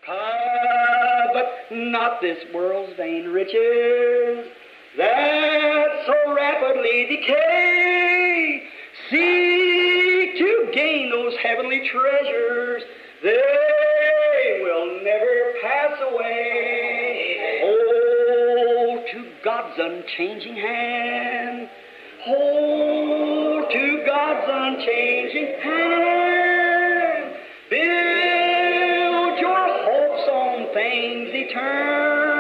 But not this world's vain riches that so rapidly decay. Seek to gain those heavenly treasures, they will never pass away. Hold to God's unchanging hand. Hold to God's unchanging hand. Build your hopes on things eternal.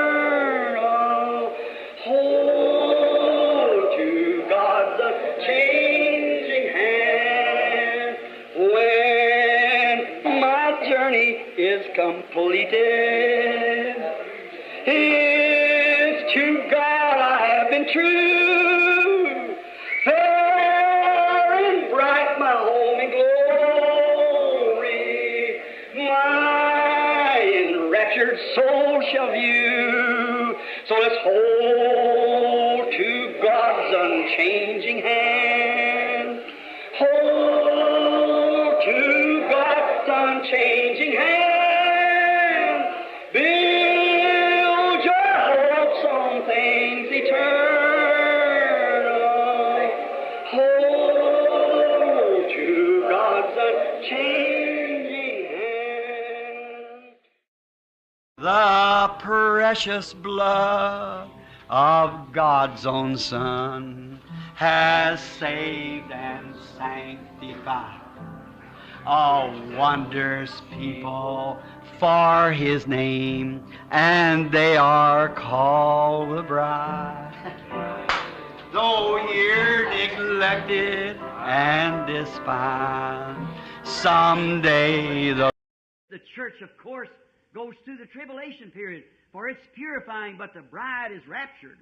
Hold to God's unchanging hand. When my journey is completed, it's to God I have been true. Fair and bright my home in glory, my enraptured soul shall view. So let's hold to God's unchanging hand. Hold to God's unchanging hand. Build your hopes on things eternal. Hold to God's unchanging hand. The precious blood of God's own Son has saved and sanctified a wondrous people for His name, and they are called the bride. Though here neglected and despised, someday the church, of course, goes through the tribulation period, for it's purifying, but the bride is raptured.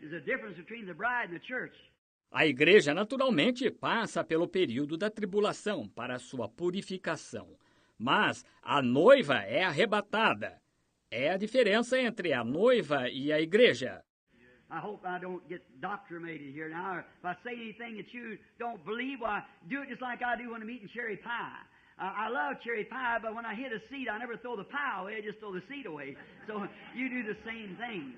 There's a difference between the bride and the church. A igreja naturalmente passa pelo período da tribulação para sua purificação, mas a noiva é arrebatada. É a diferença entre a noiva e a igreja. I hope I don't get doctrinated here now. If I say anything that you don't believe, well, do it just like I do when I'm eating cherry pie. I love cherry pie, but when I hit a seed, I never throw the pie away, I just throw the seed away. So you do the same thing.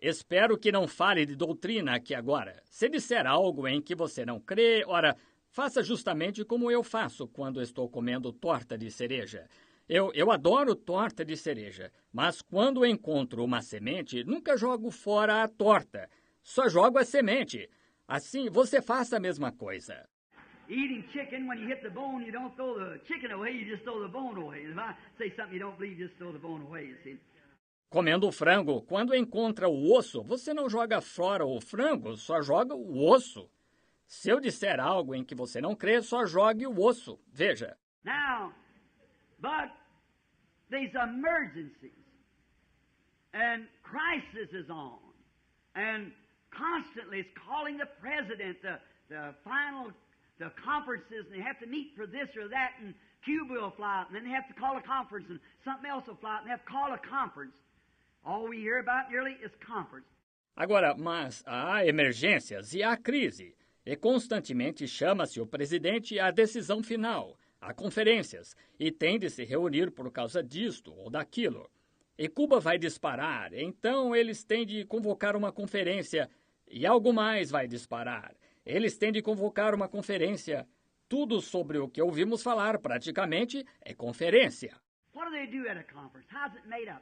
Espero que não fale de doutrina aqui agora. Se disser algo em que você não crê, ora, faça justamente como eu faço quando estou comendo torta de cereja. Eu adoro torta de cereja, mas quando encontro uma semente, nunca jogo fora a torta. Só jogo a semente. Assim, você faça a mesma coisa. Eating chicken, when you hit the bone, you don't throw the chicken away, you just throw the bone away. If I say something you don't believe, just throw the bone away, you see. Comendo frango, quando encontra o osso, você não joga fora o frango, só joga o osso. Se eu disser algo em que você não crê, só jogue o osso. Veja. Now, but there's emergencies, and crisis is on, and constantly it's calling the president, the final the conferences, and they have to meet for this or that, and Cuba will fly out, and then they have to call a conference, and something else will fly out, and they have to call a conference. All we hear about nearly is conference. Agora, mas há emergências e há crise, e constantemente chama-se o presidente à decisão final, a conferências, e tem de se reunir por causa disto ou daquilo. E Cuba vai disparar, então eles têm de convocar uma conferência, e algo mais vai disparar. Eles têm de convocar uma conferência. Tudo sobre o que ouvimos falar, praticamente, é conferência. What do they do at a conference? How's it made up?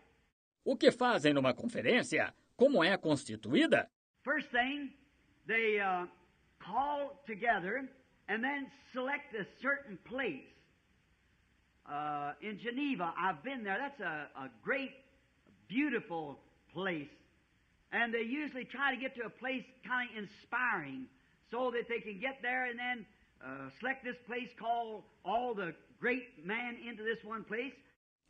O que fazem numa conferência? Como é constituída? First thing, they call together and then select a certain place. In Geneva, I've been there. That's a great, beautiful place. And they usually try to get to a place kind of inspiring so that they can get there and then select this place, call all the great men into this one place.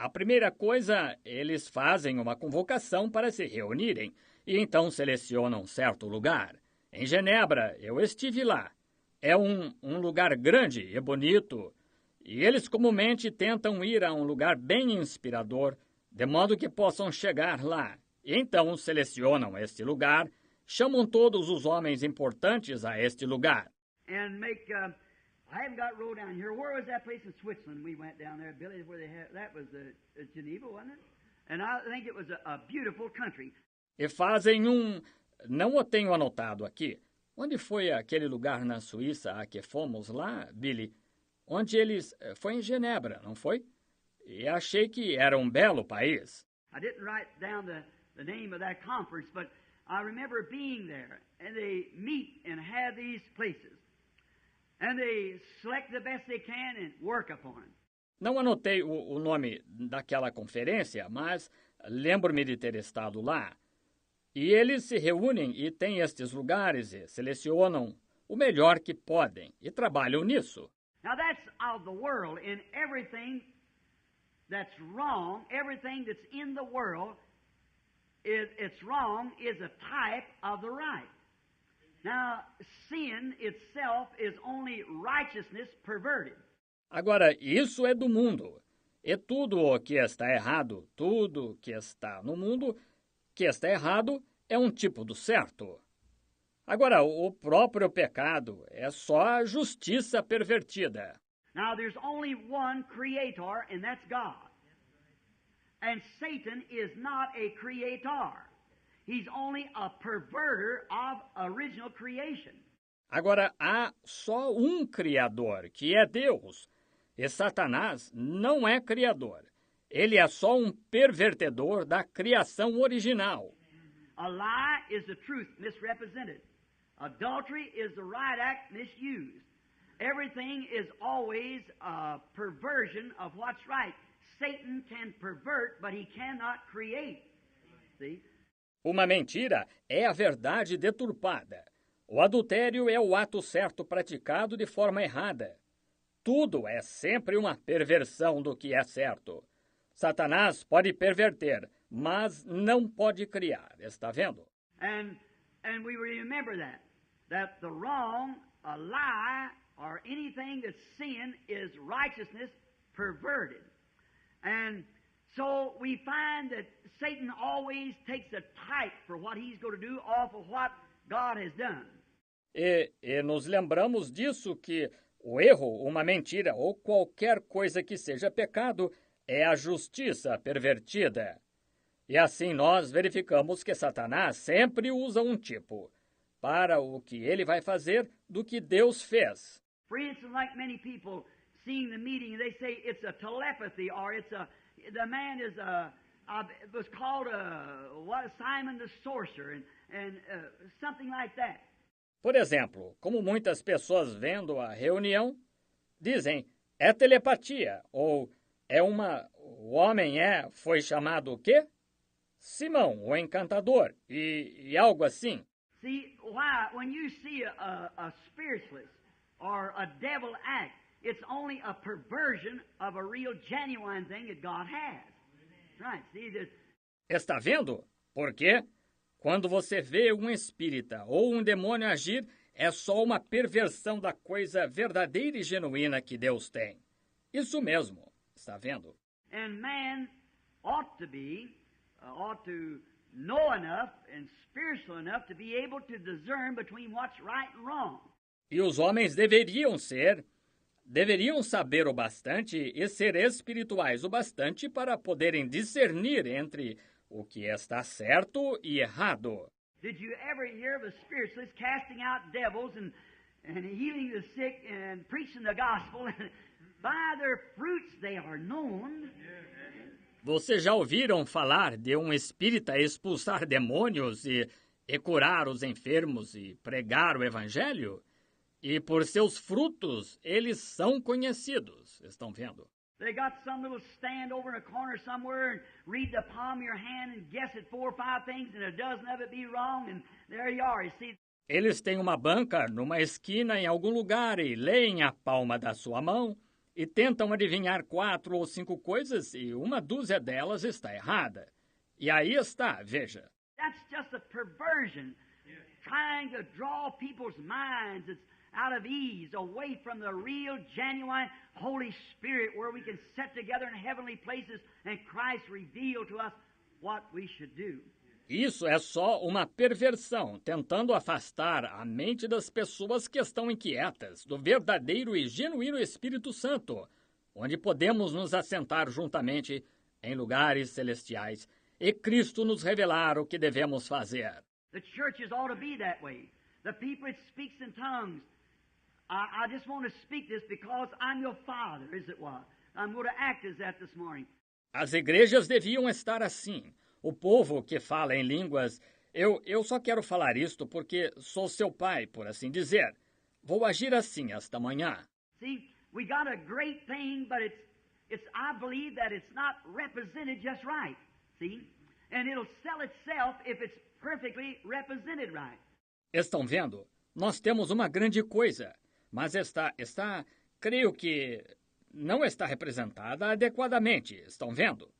A primeira coisa, eles fazem uma convocação para se reunirem e então selecionam certo lugar. Em Genebra, eu estive lá. É um lugar grande e bonito. E eles comumente tentam ir a um lugar bem inspirador, de modo que possam chegar lá. E então selecionam este lugar, chamam todos os homens importantes a este lugar. And make I haven't got road down here. Where was that place in Switzerland we went down there, Billy? Where they had, that was Geneva, wasn't it? And I think it was a beautiful country. E fazem não o tenho anotado aqui. Onde foi aquele lugar na Suíça a que fomos lá, Billy? Onde eles... Foi em Genebra, não foi? E achei que era um belo país. I didn't write down the name of that conference, but I remember being there. And they meet and have these places. And they select the best they can and work upon it. Não anotei o nome daquela conferência, mas lembro-me de ter estado lá. E eles se reúnem e têm estes lugares e selecionam o melhor que podem e trabalham nisso. Now that's of the world. In everything that's wrong, everything that's in the world, it's wrong is a type of the right. Now, sin itself is only righteousness perverted. Agora, isso é do mundo. E tudo o que está errado, tudo que está no mundo que está errado é um tipo do certo. Agora, o próprio pecado é só a justiça pervertida. Now, there's only one creator, and that's God. And Satan is not a creator. He's only a perverter of original creation. Agora, há só um Criador, que é Deus. E Satanás não é Criador. Ele é só um pervertedor da criação original. A lie is the truth misrepresented. Adultery is the right act misused. Everything is always a perversion of what's right. Satan can pervert, but he cannot create. See? Uma mentira é a verdade deturpada. O adultério é o ato certo praticado de forma errada. Tudo é sempre uma perversão do que é certo. Satanás pode perverter, mas não pode criar. Está vendo? And we remember that the wrong, a lie, or anything that's sin is righteousness perverted. And so we find that Satan always takes a type for what he's going to do off of what God has done. E nos lembramos disso que o erro, uma mentira ou qualquer coisa que seja pecado é a justiça pervertida. E assim nós verificamos que Satanás sempre usa um tipo para o que ele vai fazer do que Deus fez. For instance, like many people seeing the meeting, they say it's a telepathy, or the man is was called Simon the Sorcerer, and something like that. Por exemplo, como muitas pessoas vendo a reunião, dizem, é telepatia, ou o homem foi chamado o quê? Simão, o encantador, e algo assim. See, why? When you see a spiritualist or a devil act, it's only a perversion of a real, genuine thing that God has. Right, see this. Está vendo? Porque quando você vê um espírita ou um demônio agir, é só uma perversão da coisa verdadeira e genuína que Deus tem. Isso mesmo, está vendo? And man ought to know enough and spiritual enough to be able to discern between what's right and wrong. E os homens deveriam saber o bastante e ser espirituais o bastante para poderem discernir entre o que está certo e errado. Did you ever hear of a spiritualist casting out devils and healing the sick and preaching the gospel? By their fruits they are known. Vocês já ouviram falar de um espírita expulsar demônios e curar os enfermos e pregar o evangelho? E por seus frutos eles são conhecidos. Estão vendo? They got some little stand over in a corner somewhere and read the palm of your hand and guess at 4 or 5 things and a dozen of it be wrong and there you are. You see? Eles têm uma banca numa esquina em algum lugar e leem a palma da sua mão e tentam adivinhar 4 ou 5 coisas e uma dúzia delas está errada. E aí está, veja. That's just a perversion, trying to draw people's minds out of ease, away from the real, genuine Holy Spirit where we can sit together in heavenly places and Christ reveal to us what we should do. Isso é só uma perversão, tentando afastar a mente das pessoas que estão inquietas do verdadeiro e genuíno Espírito Santo, onde podemos nos assentar juntamente em lugares celestiais e Cristo nos revelar o que devemos fazer. The churches ought to be that way. The people that speaks in tongues. I just want to speak this because I'm your father, as it was. I'm going to act as that this morning. As igrejas deviam estar assim. O povo que fala em línguas, eu só quero falar isto porque sou seu pai, por assim dizer. Vou agir assim esta manhã. See, we got a great thing, but I believe that it's not represented just right. See? And it'll sell itself if it's perfectly represented right. Estão vendo? Nós temos uma grande coisa, mas creio que não está representada adequadamente. Estão vendo?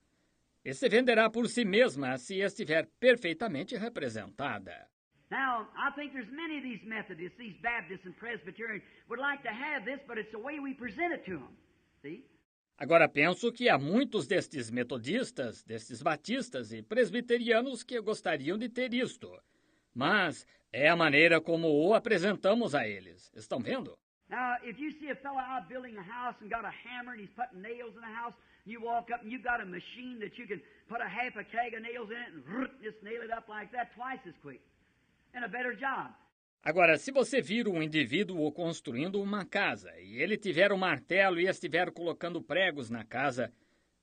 E se venderá por si mesma se estiver perfeitamente representada. Now, I think there's many of these Methodists, these Baptists and Presbyterians would like to have this, but it's the way we present it to them. See? Agora penso que há muitos destes metodistas, destes batistas e presbiterianos que gostariam de ter isto. Mas é a maneira como o apresentamos a eles. Estão vendo? Now, if you see a fellow out building a house and got a hammer and he's putting nails in the house, you walk up and you've got a machine that you can put a half a keg of nails in it and just nail it up like that twice as quick. And a better job. Agora, se você vir um indivíduo construindo uma casa e ele tiver um martelo e estiver colocando pregos na casa,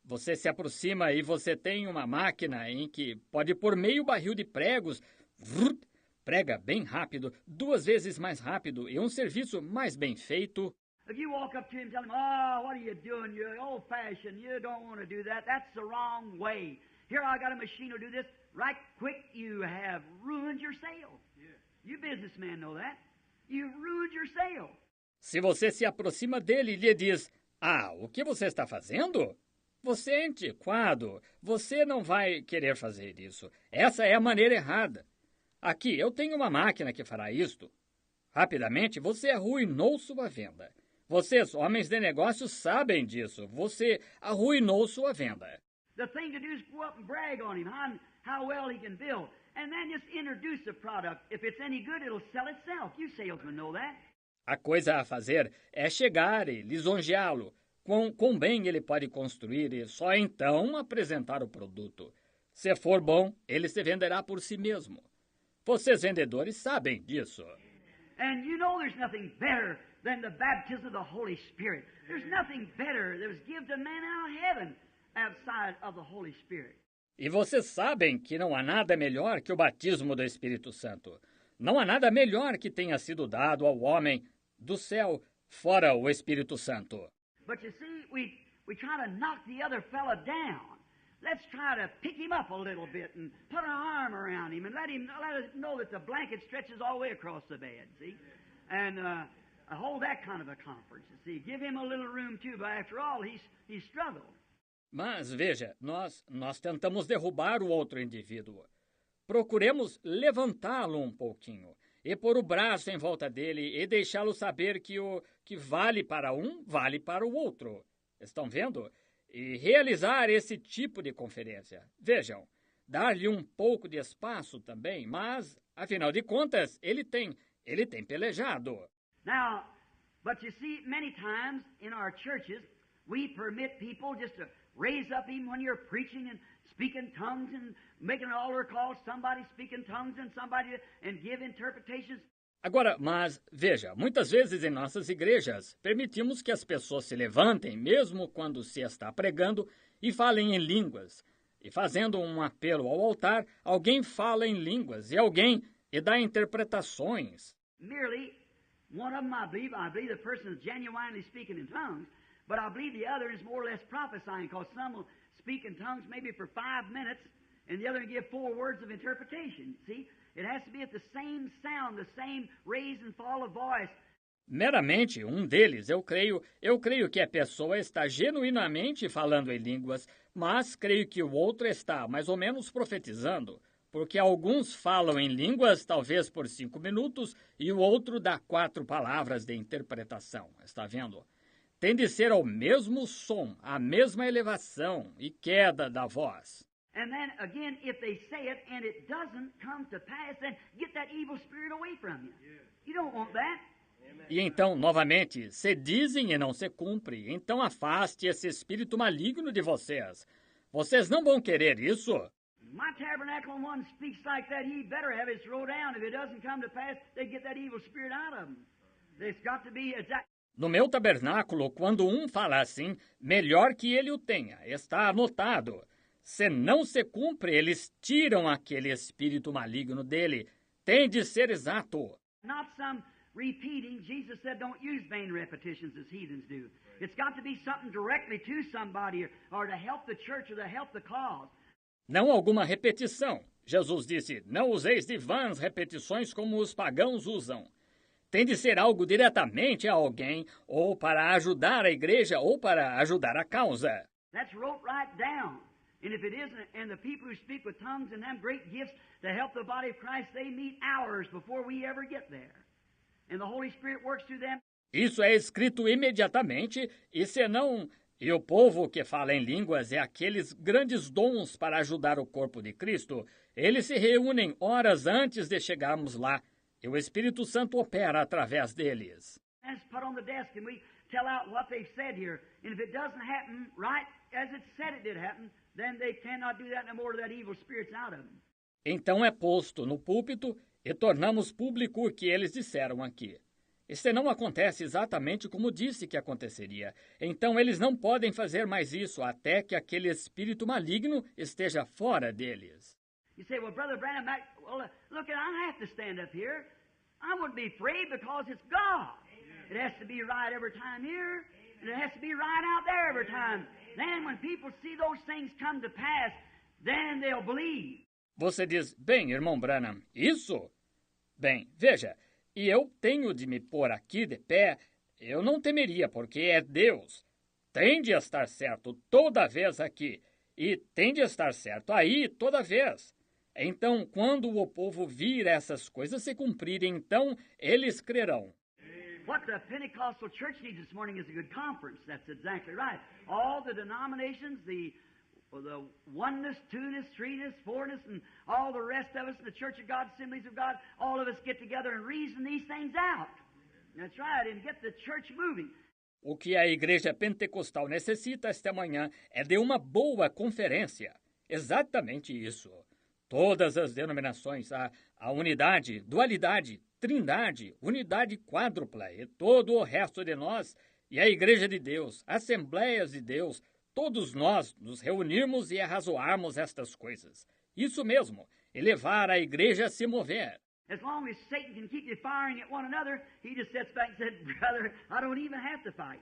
você se aproxima e você tem uma máquina em que pode pôr meio barril de pregos, prega bem rápido, 2 vezes mais rápido e um serviço mais bem feito. If you walk up to him and tell him, "Oh, what are you doing? You're old-fashioned. You don't want to do that. That's the wrong way. Here, I got a machine to do this. Right quick, you have ruined your sale." Yeah. You businessmen know that. You ruined your sale. Se você se aproxima dele e lhe diz, o que você está fazendo? Você é antiquado. Você não vai querer fazer isso. Essa é a maneira errada. Aqui, eu tenho uma máquina que fará isto. Rapidamente, você arruinou sua venda. Vocês, homens de negócios, sabem disso. Você arruinou sua venda. The thing to do is go up and brag on him, how well he can build. And then just introduce the product. If it's any good, it'll sell itself. You salesmen know that. A coisa a fazer é chegar e lisonjeá-lo. Quão bem ele pode construir e só então apresentar o produto. Se for bom, ele se venderá por si mesmo. Vocês vendedores sabem disso. And you know there's nothing better than the baptism of the Holy Spirit. There's nothing better that was given to man out of heaven outside of the Holy Spirit. E vocês sabem que não há nada melhor que o batismo do Espírito Santo. Não há nada melhor que tenha sido dado ao homem do céu fora o Espírito Santo. But you see, we try to knock the other fella down. Let's try to pick him up a little bit and put an arm around him and let us know that the blanket stretches all the way across the bed, see? And hold that kind of a conference, you see. Give him a little room too, but after all, he's struggled. Mas, veja, nós tentamos derrubar o outro indivíduo. Procuremos levantá-lo um pouquinho e pôr o braço em volta dele e deixá-lo saber que o que vale para um, vale para o outro. Estão vendo? E realizar esse tipo de conferência. Vejam, dar-lhe um pouco de espaço também, mas, afinal de contas, ele tem pelejado. Now, but you see, many times in our churches, we permit people just to raise up even when you're preaching and speaking tongues and making an altar call, somebody speaking tongues and give interpretations. Agora, mas, veja, muitas vezes em nossas igrejas, permitimos que as pessoas se levantem, mesmo quando se está pregando, e falem em línguas. E fazendo um apelo ao altar, alguém fala em línguas e dá interpretações. Merely, one of them, I believe the person is genuinely speaking in tongues, but I believe the other is more or less prophesying, because some will speak in tongues maybe for 5 minutes, and the other will give 4 words of interpretation. See? It has to be at the same sound, the same raise and fall of voice. Meramente, um deles, eu creio que a pessoa está genuinamente falando em línguas, mas creio que o outro está mais ou menos profetizando, porque alguns falam em línguas talvez por 5 minutos e o outro dá 4 palavras de interpretação. Está vendo? Tem de ser ao mesmo som, a mesma elevação e queda da voz. And then again, if they say it and it doesn't come to pass, then get that evil spirit away from you. You don't want that. E então, novamente, se dizem e não se cumpre, então afaste esse espírito maligno de vocês. Vocês não vão querer isso. My tabernacle one speaks like that, he better have it thrown down. If it doesn't come to pass, they get that evil spirit out of them. There's got to be exact. No meu tabernáculo, quando um fala assim, melhor que ele o tenha, está anotado. Se não se cumpre, eles tiram aquele espírito maligno dele. Tem de ser exato. Not some repeating. Jesus said don't use vain repetitions as heathens do. It's got to be something directly to somebody or to help the church or to help the cause. Não alguma repetição. Jesus disse, não useis de vãs repetições como os pagãos usam. Tem de ser algo diretamente a alguém, ou para ajudar a igreja, ou para ajudar a causa. That's wrote right down. And if it isn't, and the people who speak with tongues and have great gifts to help the body of Christ, they meet hours before we ever get there. And the Holy Spirit works through them. Isso é escrito imediatamente, e senão... E o povo que fala em línguas é aqueles grandes dons para ajudar o corpo de Cristo. Eles se reúnem horas antes de chegarmos lá, e o Espírito Santo opera através deles. That's put on the desk and we tell out what they've said here. And if it doesn't happen right as it said it did happen, then they cannot do that no more to that evil spirit's out of them. Então é posto no púlpito e tornamos público o que eles disseram aqui. E se não acontece exatamente como disse que aconteceria, então eles não podem fazer mais isso até que aquele espírito maligno esteja fora deles. You say, well, Brother Branham, look, I have to stand up here. I wouldn't be afraid because it's God. It has to be right every time here, and it has to be right out there every time. Then when people see those things come to pass, then they'll believe. Você diz, bem, irmão Branham, isso? Bem, veja, e eu tenho de me pôr aqui de pé, eu não temeria, porque é Deus. Tem de estar certo toda vez aqui, e tem de estar certo aí toda vez. Então, quando o povo vir essas coisas se cumprirem, então eles crerão. What the Pentecostal church needs this morning is a good conference. That's exactly right. All the denominations, the oneness, two-ness, three-ness, four-ness, and all the rest of us, the Church of God, Assemblies of God, all of us get together and reason these things out. That's right, and get the church moving. O que a igreja pentecostal necessita esta manhã é de uma boa conferência. Exatamente isso. Todas as denominações, a unidade, dualidade, trindade, unidade quádrupla e todo o resto de nós, e a igreja de Deus, assembleias de Deus, todos nós nos reunirmos e arrazoarmos estas coisas. Isso mesmo, e levar a igreja a se mover. As long as Satan can keep you firing at one another, he just sits back and says, brother, I don't even have to fight.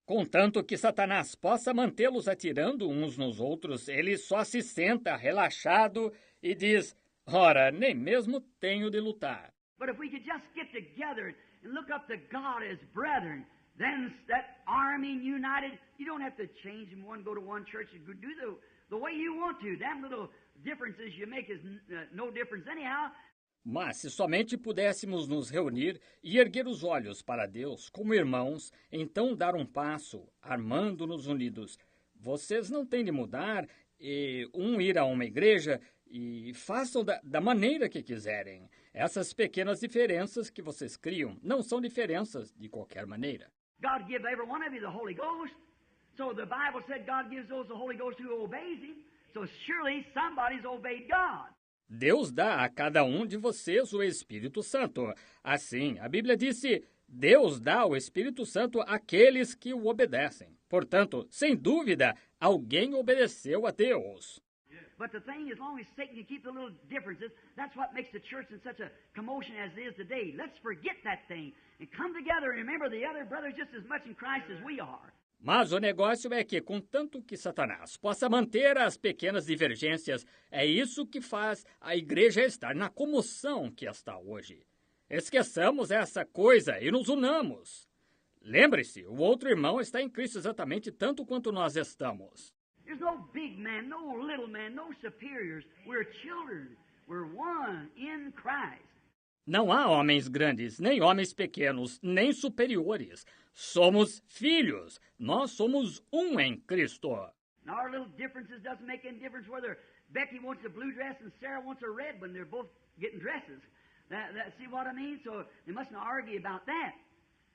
Contanto que Satanás possa mantê-los atirando uns nos outros, ele só se senta relaxado e diz, ora, nem mesmo tenho de lutar. But if we could just get together and look up to God as brethren, then that army united, you don't have to change from one, go to one church, and do the way you want to. Damn little differences you make is no difference anyhow. Mas se somente pudéssemos nos reunir e erguer os olhos para Deus como irmãos, então dar um passo, armando-nos unidos. Vocês não têm de mudar e ir a uma igreja e façam da maneira que quiserem. Essas pequenas diferenças que vocês criam não são diferenças de qualquer maneira. God give every one of you the Holy Ghost. So the Bible said God gives those the Holy Ghost who obeys Him. So surely somebody's obeyed God. Deus dá a cada um de vocês o Espírito Santo. Assim, a Bíblia disse, Deus dá o Espírito Santo àqueles que o obedecem. Portanto, sem dúvida, alguém obedeceu a Deus. But the thing, as long as Satan can keep the little differences, that's what makes the church in such a commotion as it is today. Let's forget that thing and come together and remember the other brothers just as much in Christ as we are. Mas o negócio é que, contanto que Satanás possa manter as pequenas divergências, é isso que faz a igreja estar na comoção que está hoje. Esqueçamos essa coisa e nos unamos. Lembre-se, o outro irmão está em Cristo exatamente tanto quanto nós estamos. There's no big man, no little man, no superiors. We're children. We're one in Christ. Não há homens grandes, nem homens pequenos, nem superiores. Somos filhos. Nós somos um em Cristo. And our little differences doesn't make any difference whether Becky wants a blue dress and Sarah wants a red when they're both getting dresses. See what I mean? So they mustn't argue about that.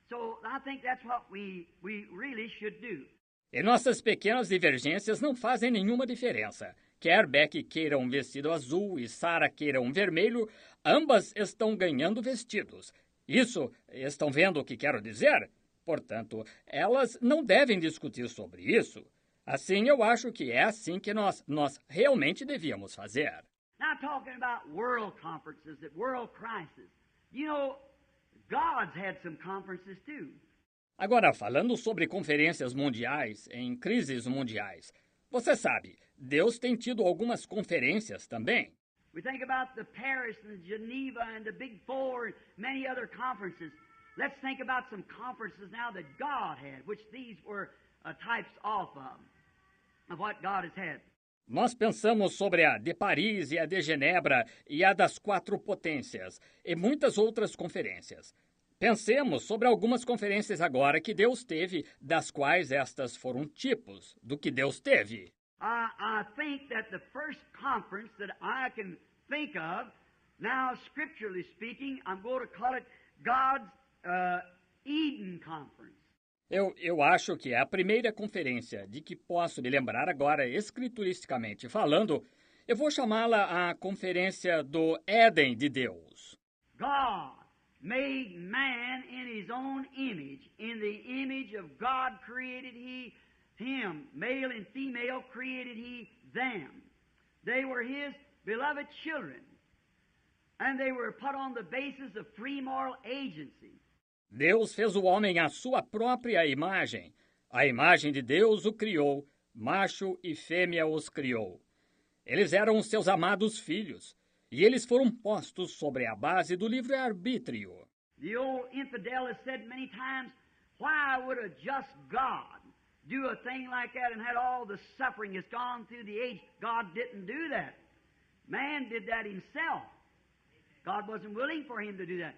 So I think that's what we really should do. E nossas pequenas divergências não fazem nenhuma diferença. Quer Becky queira um vestido azul e Sarah queira um vermelho, ambas estão ganhando vestidos. Isso, estão vendo o que quero dizer? Portanto, elas não devem discutir sobre isso. Assim, eu acho que é assim que nós realmente devíamos fazer. Now, talking about world conferences, at world crisis, you know, God's had some conferences too. Agora, falando sobre conferências mundiais, em crises mundiais, você sabe, Deus tem tido algumas conferências também. We think about the Paris and Geneva and the Big Four and many other conferences. Let's think about some conferences now that God had, which these were types of what God has had. Nós pensamos sobre a de Paris e a de Genebra e a das quatro potências e muitas outras conferências. Pensemos sobre algumas conferências agora que Deus teve, das quais estas foram tipos do que Deus teve. I think that the first conference that I can think of, now scripturally speaking, I'm going to call it God's Eden Conference. Eu acho que é a primeira conferência de que posso me lembrar agora, escrituristicamente falando, eu vou chamá-la a Conferência do Éden de Deus. God made man in his own image. In the image of God created he him. Male and female created he them. They were his beloved children. And they were put on the basis of free moral agency. Deus fez o homem à sua própria imagem. A imagem de Deus o criou, macho e fêmea os criou. Eles eram os seus amados filhos, e eles foram postos sobre a base do livre-arbítrio. The old infidel has said many times, why would a just God do a thing like that and had all the suffering that's gone through the age? God didn't do that. Man did that himself. God wasn't willing for him to do that.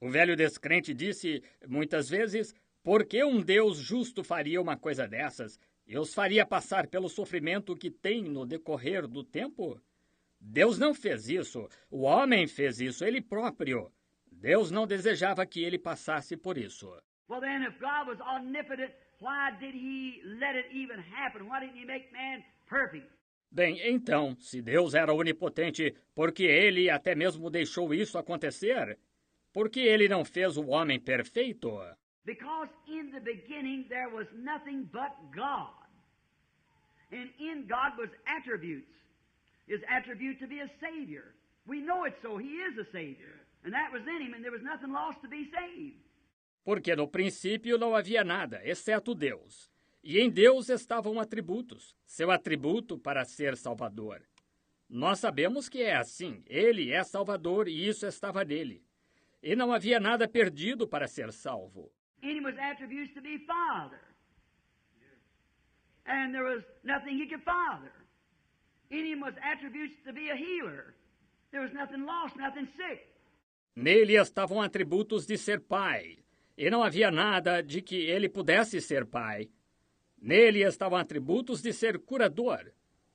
O velho descrente disse, muitas vezes, por que um Deus justo faria uma coisa dessas e os faria passar pelo sofrimento que tem no decorrer do tempo? Deus não fez isso, o homem fez isso, ele próprio. Deus não desejava que ele passasse por isso. Well then, if God was omnipotent, why did he let it even happen? Why didn't he make man perfect? Bem, então, se Deus era onipotente, por que ele até mesmo deixou isso acontecer? Por que ele não fez o homem perfeito? Because in the beginning there was nothing but God. And in God was attributes. His attribute to be a Savior. We know it so. He is a Savior. And that was in him, and there was nothing lost to be saved. Porque no princípio não havia nada, exceto Deus. E em Deus estavam atributos, seu atributo para ser Salvador. Nós sabemos que é assim. Ele é Salvador e isso estava nele. E não havia nada perdido para ser salvo. In him was attributes to be Father. And there was nothing he could father. In him was attributes to be a healer. There was nothing lost, nothing sick. Nele estavam atributos de ser pai. E não havia nada de que ele pudesse ser pai. Nele estavam atributos de ser curador.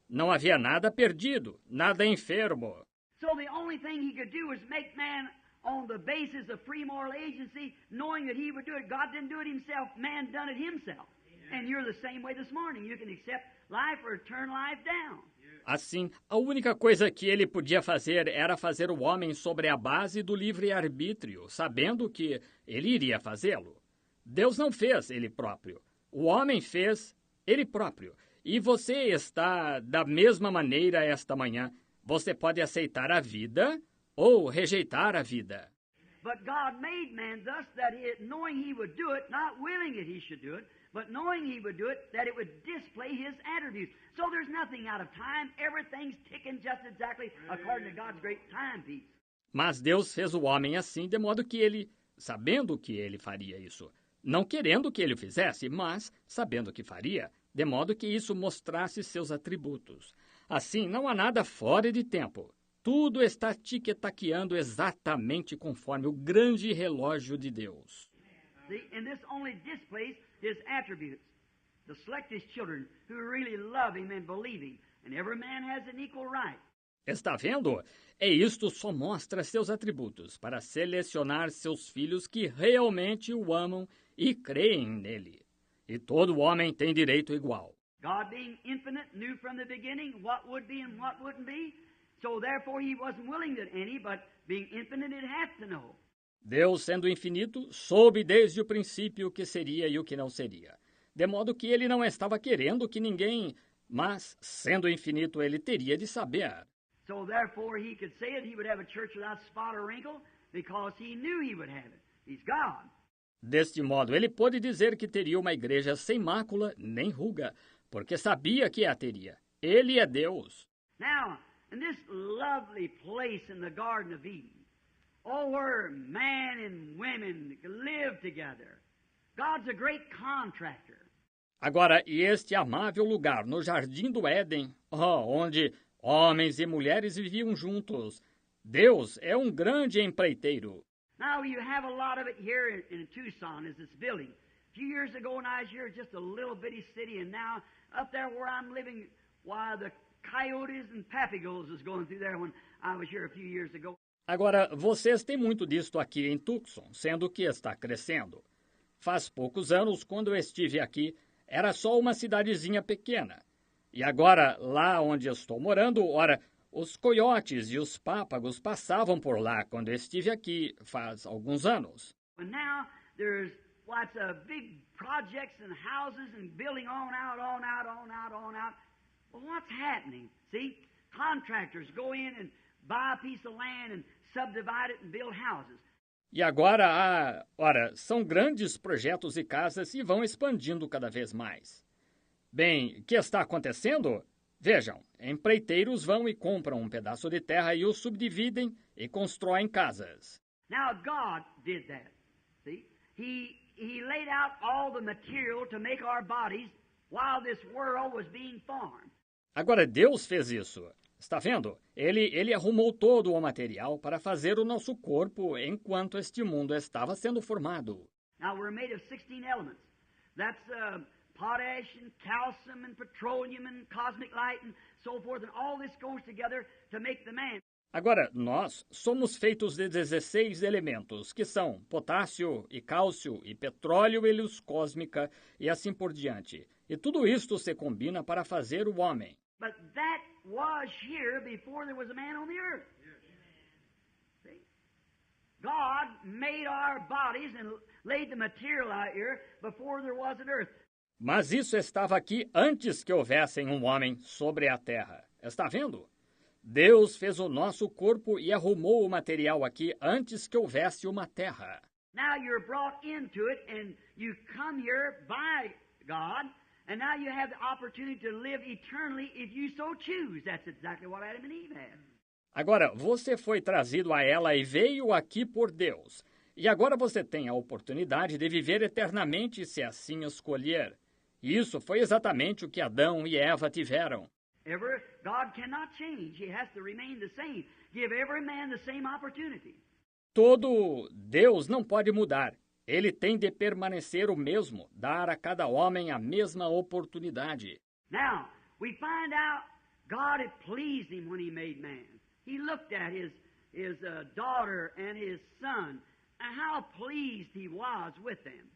Não havia nada perdido, nada enfermo. So the only thing he could do was make man on the basis of free moral agency, knowing that he would do it. God didn't do it himself. Man done it himself. And you're the same way this morning. You can accept life or turn life down. Assim, a única coisa que ele podia fazer era fazer o homem sobre a base do livre-arbítrio, sabendo que ele iria fazê-lo. Deus não fez ele próprio. O homem fez ele próprio. E você está da mesma maneira esta manhã. Você pode aceitar a vida ou rejeitar a vida. But God made man thus that knowing he would do it, not willing that he should do it, but knowing he would do it, that it would display his attributes. So there's nothing out of time. Everything's ticking just exactly according to God's great timepiece. Mas Deus fez o homem assim, de modo que ele, sabendo que ele faria isso, não querendo que ele o fizesse, mas sabendo que faria, de modo que isso mostrasse seus atributos. Assim, não há nada fora de tempo. Tudo está tic-taqueando exatamente conforme o grande relógio de Deus. And this only displays his attributes. to select His children who really love Him and believe Him. And every man has an equal right. Está vendo? E isto só mostra seus atributos para selecionar seus filhos que realmente o amam e creem nele. E todo homem tem direito igual. God being infinite knew from the beginning what would be and what wouldn't be. So therefore He wasn't willing that any, but being infinite He'd have to know. Deus, sendo infinito, soube desde o princípio o que seria e o que não seria. De modo que ele não estava querendo que ninguém, mas, sendo infinito, ele teria de saber. So therefore He could say that He would have a church without spot or wrinkle because He knew He would have it. He's God. Deste modo, ele pôde dizer que teria uma igreja sem mácula nem ruga, porque sabia que a teria. Ele é Deus. Now, in this lovely place in the Garden of Eden, where man and women live together, God's a great contractor. Agora, e este amável lugar no Jardim do Éden, onde homens e mulheres viviam juntos, Deus é um grande empreiteiro. Now you have a lot of it here in Tucson, is this building. A few years ago when I was here, just a little bitty city, and now up there where I'm living, why the coyotes and papagos was going through there when I was here a few years ago. Agora, vocês têm muito disto aqui em Tucson, sendo que está crescendo. Faz poucos anos, quando eu estive aqui, era só uma cidadezinha pequena. E agora, lá onde estou morando, ora, os coiotes e os pápagos passavam por lá quando eu estive aqui faz alguns anos. And now there's lots of big projects and houses and building on out. Well, what's happening? See, contractors go in and buy a piece of land and subdivide it and build houses. E agora, são grandes projetos e casas e vão expandindo cada vez mais. Bem, o que está acontecendo? Vejam, empreiteiros vão e compram um pedaço de terra e o subdividem e constroem casas. Now God did that. See? He laid out all the material to make our bodies while this world was being formed. Agora Deus fez isso. Está vendo? Ele arrumou todo o material para fazer o nosso corpo enquanto este mundo estava sendo formado. Now we're made of 16 elements. That's potash and calcium and petroleum and cosmic light and so forth, and all this goes together to make the man. Agora, nós somos feitos de 16 elementos, que são potássio e cálcio e petróleo e luz cósmica e assim por diante. E tudo isto se combina para fazer o homem. But that was here before there was a man on the earth. See? God made our bodies and laid the material out here before there was an earth. Mas isso estava aqui antes que houvesse um homem sobre a terra. Está vendo? Deus fez o nosso corpo e arrumou o material aqui antes que houvesse uma terra. Now you're brought into it and you come here by God, and now you have the opportunity to live eternally if you so choose. That's exactly what Adam and Eve had. Agora, você foi trazido a ela e veio aqui por Deus. E agora você tem a oportunidade de viver eternamente se assim escolher. Isso foi exatamente o que Adão e Eva tiveram. God cannot change. He has to remain the same. Give every man the same opportunity. Todo Deus não pode mudar. Ele tem de permanecer o mesmo, dar a cada homem a mesma oportunidade. Now, we find out God had pleased him when he made man. He looked at his daughter and his son, and how pleased he was with them.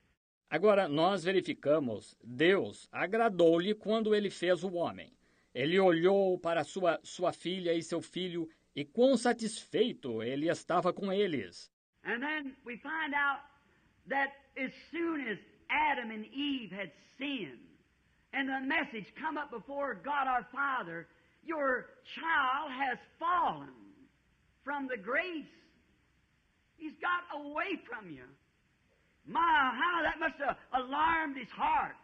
Agora, nós verificamos, Deus agradou-lhe quando ele fez o homem. Ele olhou para sua filha e seu filho e quão satisfeito ele estava com eles. And then we find out that as soon as Adam and Eve had sinned, and the message come up before God our Father, your child has fallen from the grace. He's got away from you. My, how that must have alarmed his heart.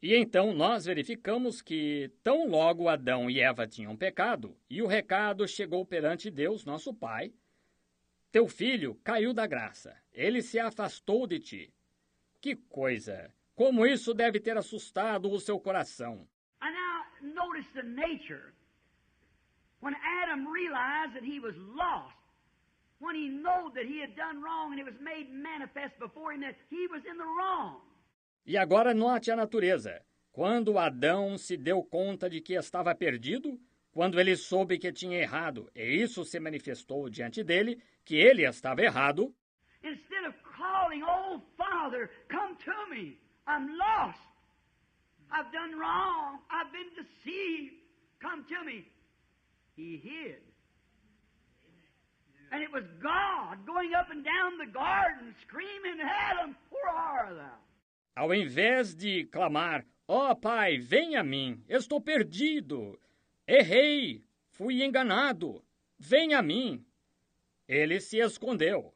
E então nós verificamos que tão logo Adão e Eva tinham pecado, e o recado chegou perante Deus, nosso Pai, teu filho caiu da graça, ele se afastou de ti. Que coisa! Como isso deve ter assustado o seu coração. And now notice the nature. When Adam realized that he was lost, when he knew that he had done wrong and it was made manifest before him that he was in the wrong. E agora note a natureza. Quando Adão se deu conta de que estava perdido, quando ele soube que tinha errado, e isso se manifestou diante dele, que ele estava errado, instead of calling, "Oh, Father, come to me. I'm lost. I've done wrong. I've been deceived. Come to me." He hid. And it was God going up and down the garden, screaming, "Adam, where are thou?" ao invés de clamar, ó Pai, vem a mim, estou perdido, errei, fui enganado, vem a mim, ele se escondeu.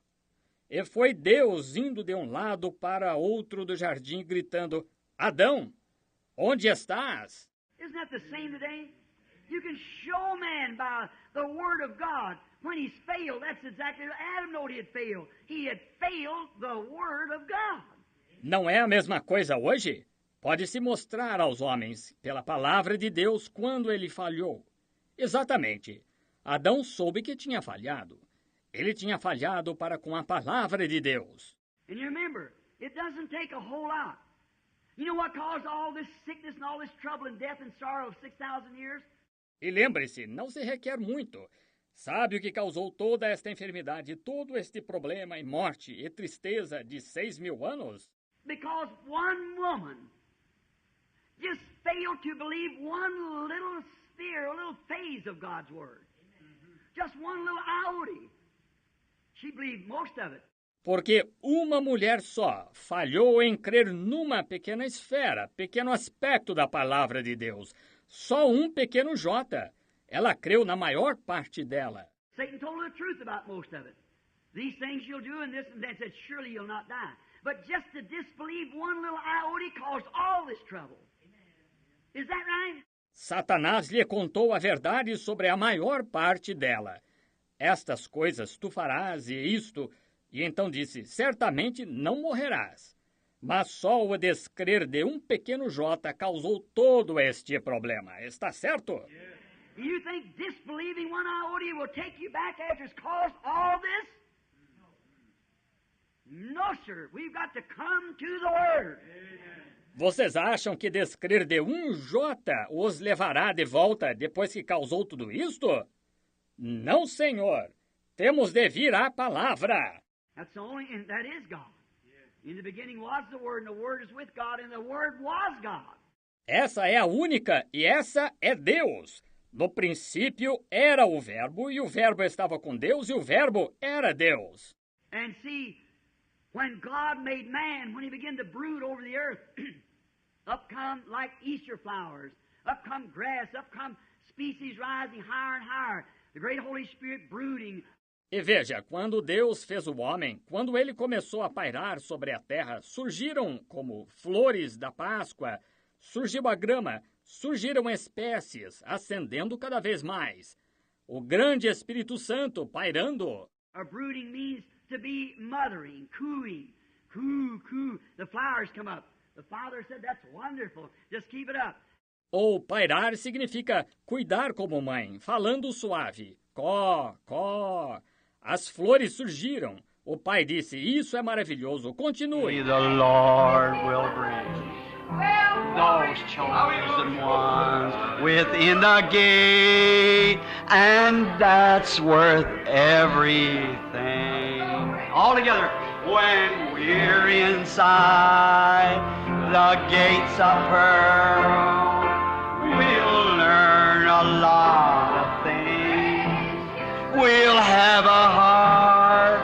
E foi Deus indo de um lado para outro do jardim, gritando, Adão, onde estás? Isn't that the same today? You can show man by the Word of God when he's failed. That's exactly what Adam knew he had failed. He had failed the Word of God. Não é a mesma coisa hoje? Pode-se mostrar aos homens pela palavra de Deus quando ele falhou. Exatamente. Adão soube que tinha falhado. Ele tinha falhado para com a palavra de Deus. And you remember, it doesn't take a whole lot. You know what caused all this sickness and all this trouble and death and sorrow of 6,000 years? E lembre-se, não se requer muito. Sabe o que causou toda esta enfermidade, todo este problema e morte e tristeza de 6.000 anos? Because one woman just failed to believe one little sphere, a little phase of God's Word. Just one little iota. She believed most of it. Porque uma mulher só falhou em crer numa pequena esfera, pequeno aspecto da palavra de Deus. Só um pequeno jota. Ela creu na maior parte dela. Satan told her the truth about most of it. These things you'll do and this and that, said, surely you'll not die. But just to disbelieve one little iota caused all this trouble. Is that right? Satanás lhe contou a verdade sobre a maior parte dela. Estas coisas tu farás e isto... E então disse, certamente não morrerás. Mas só o descrer de um pequeno jota causou todo este problema. Está certo? You think disbelieving one iota will take you back after it's caused all this? No, sir. We've got to come to the Word. Vocês acham que descrer de um jota os levará de volta depois que causou tudo isto? Não, senhor. Temos de vir à palavra. That's the only, and that is God. In the beginning was the Word, and the Word is with God, and the Word was God. Essa é a única, e essa é Deus. No princípio era o Verbo, e o Verbo estava com Deus, e o Verbo era Deus. And see, when God made man, when he began to brood over the earth, up come like Easter flowers, up come grass, up come species rising higher and higher, the great Holy Spirit brooding. E veja, quando Deus fez o homem, quando ele começou a pairar sobre a terra, surgiram como flores da Páscoa, surgiu a grama, surgiram espécies, ascendendo cada vez mais. O grande Espírito Santo pairando. A brooding means to be mothering, cooing, coo, coo. The flowers come up. The Father said, that's wonderful. Just keep it up. Ou pairar significa cuidar como mãe, falando suave. Có, có. As flores surgiram. O pai disse, isso é maravilhoso, continue. The Lord will bring those chosen ones within the gate, and that's worth everything. All together, when we're inside the gates of pearl, we'll learn a lot of things. We'll have a heart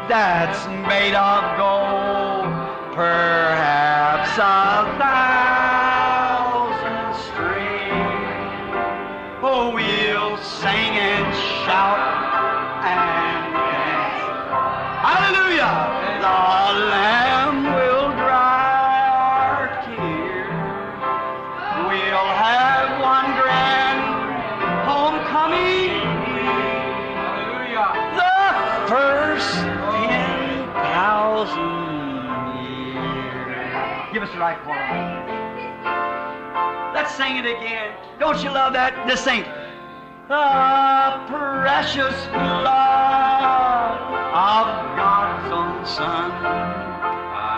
that's made of gold, perhaps 1,000 strings. Oh, we'll sing and shout and dance. Hallelujah! The Lamb will dry our tears. We'll have one grand homecoming. First 10,000 years. Give us the right chord. Let's sing it again. Don't you love that? Just sing. The precious blood of God's own Son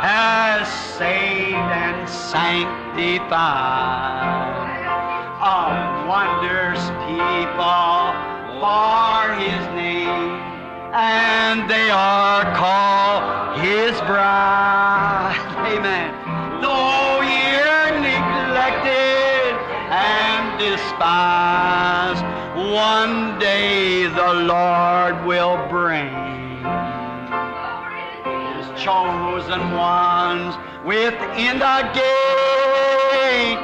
has saved and sanctified. A wondrous people for His name, and they are called His bride. Amen. Though you're neglected and despised, one day the Lord will bring His chosen ones within the gate,